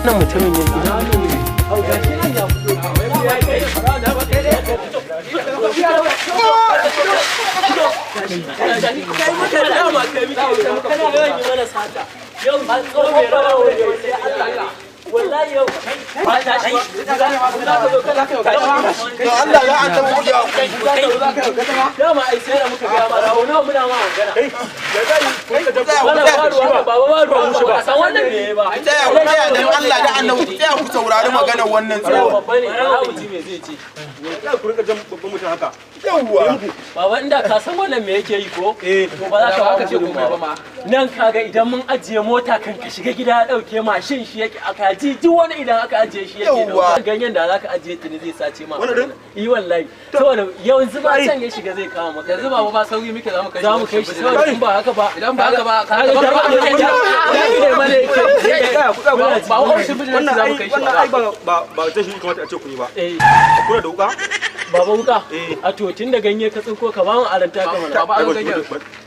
Nan mutumin ya gida ne. Yau ba tsohon mai rawa wani Allah. Wallahi yau ba ta shi Allah ya an tabu ya dama ai sai da muka ga mara wani muna ma magana ba san wannan me ba dan Allah da annabi tsaya ku saurari maganar wannan tsawo babba ne Hauti me zai ce ku rinka jan babban mutum haka yawwa baba inda ka san wannan me yake yi ko to ba za ka haka ce komai ba ma nan kaga idan mun ajiye mota kan ka shiga gida ya dauke mashin shi yake aka ji duk wani idan aka ajiye shi yake dauka ganyen da zaka ajiye tuni zai sace ma yi wallahi saboda yanzu ba can ya shiga zai kawo maka yanzu ba sauri muke za mu kai shi saboda in ba haka ba idan ba haka ba ka ga ba ba wani shi bijin za mu kai shi ba ta shi kamata a ce ku yi ba kuna da wuka baba wuka a to tun da ganye ka tsinko ka ba mu aranta ka mana ba an ganye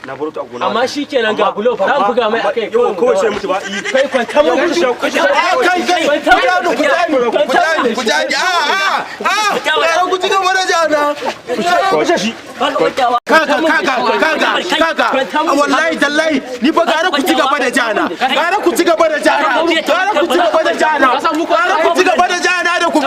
na baro ta gona amma shikenan ga bulo fara an buga mai akai ko sai mutu ba kai kwanta mu ku jaji a ku ci gaba da jana ku shi kaga wallahi tallahi ni fa gara ku ci gaba da jana gara ku ci gaba da jana gara ku ci gaba da jana gara ku ci gaba da jana da ku